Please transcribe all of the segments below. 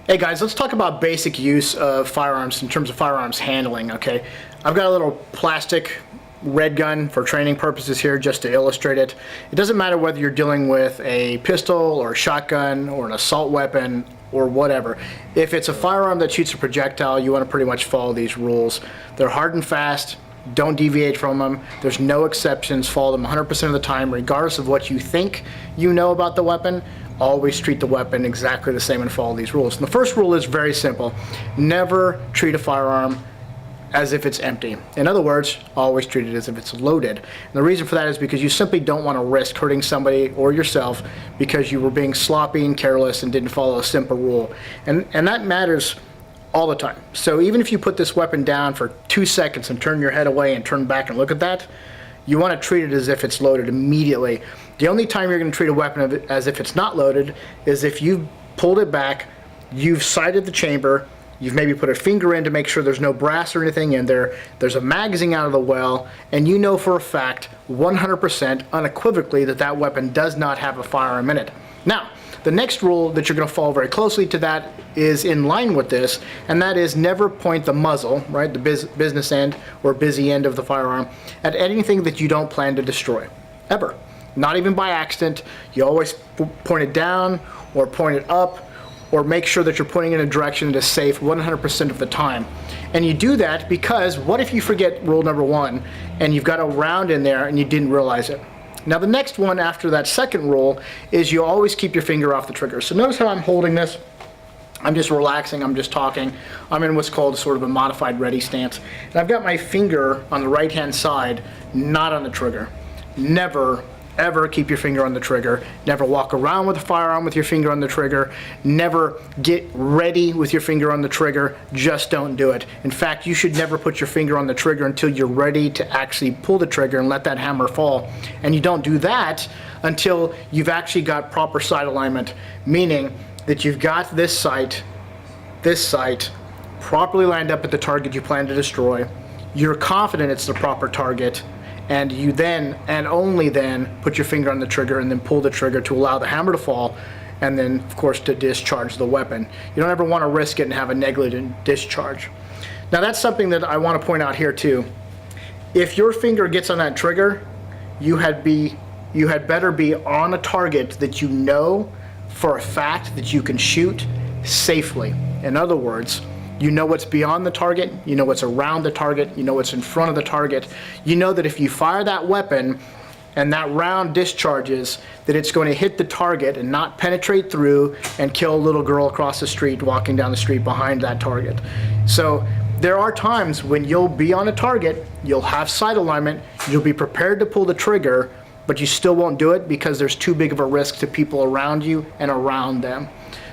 Hey guys, let's talk about basic use of firearms in terms of firearms handling, okay? I've got a little plastic red gun for training purposes here just to illustrate it. It doesn't matter whether you're dealing with a pistol or a shotgun or an assault weapon or whatever. If it's a firearm that shoots a projectile, you want to pretty much follow these rules. They're hard and fast. Don't deviate from them. There's no exceptions. Follow them 100% of the time, regardless of what you think you know about the weapon. Always treat the weapon exactly the same and follow these rules. And the first rule is very simple. Never treat a firearm as if it's empty. In other words, always treat it as if it's loaded. And the reason for that is because you simply don't want to risk hurting somebody or yourself because you were being sloppy and careless and didn't follow a simple rule. And that matters all the time. So even if you put this weapon down for 2 seconds and turn your head away and turn back and look at that, you want to treat it as if it's loaded immediately. The only time you're going to treat a weapon as if it's not loaded is if you've pulled it back, you've sighted the chamber, you've maybe put a finger in to make sure there's no brass or anything in there, there's a magazine out of the well, and you know for a fact, 100% unequivocally, that that weapon does not have a firearm in it. Now, the next rule that you're going to follow very closely to that is in line with this, and that is never point the muzzle, right, the business end or busy end of the firearm, at anything that you don't plan to destroy, ever. Not even by accident. You always point it down or point it up, or make sure that you're pointing in a direction that is safe 100% of the time. And you do that because what if you forget rule number 1 and you've got a round in there and you didn't realize it? Now the next one after that second rule is you always keep your finger off the trigger. So notice how I'm holding this. I'm just relaxing, I'm just talking. I'm in what's called sort of a modified ready stance. And I've got my finger on the right hand side, not on the trigger. Never ever keep your finger on the trigger. Never walk around with a firearm with your finger on the trigger. Never get ready with your finger on the trigger. Just don't do it. In fact, you should never put your finger on the trigger until you're ready to actually pull the trigger and let that hammer fall. And you don't do that until you've actually got proper sight alignment, meaning that you've got this sight properly lined up at the target you plan to destroy. You're confident it's the proper target, and you then, and only then, put your finger on the trigger and then pull the trigger to allow the hammer to fall, and then, of course, to discharge the weapon. You don't ever want to risk it and have a negligent discharge. Now, that's something that I want to point out here, too. If your finger gets on that trigger, you had better be on a target that you know for a fact that you can shoot safely. In other words, you know what's beyond the target, you know what's around the target, you know what's in front of the target. You know that if you fire that weapon and that round discharges, that it's going to hit the target and not penetrate through and kill a little girl across the street walking down the street behind that target. So there are times when you'll be on a target, you'll have sight alignment, you'll be prepared to pull the trigger, but you still won't do it because there's too big of a risk to people around you and around them.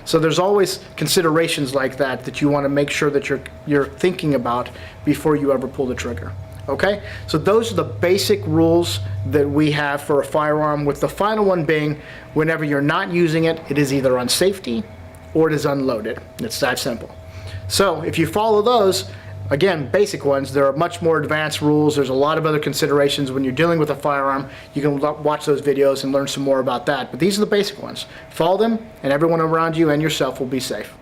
So there's always considerations like that that you want to make sure that you're thinking about before you ever pull the trigger. Okay? So those are the basic rules that we have for a firearm, with the final one being whenever you're not using it, it is either on safety or it is unloaded. It's that simple. So if you follow those, again, basic ones, there are much more advanced rules. There's a lot of other considerations when you're dealing with a firearm. You can watch those videos and learn some more about that. But these are the basic ones. Follow them, and everyone around you and yourself will be safe.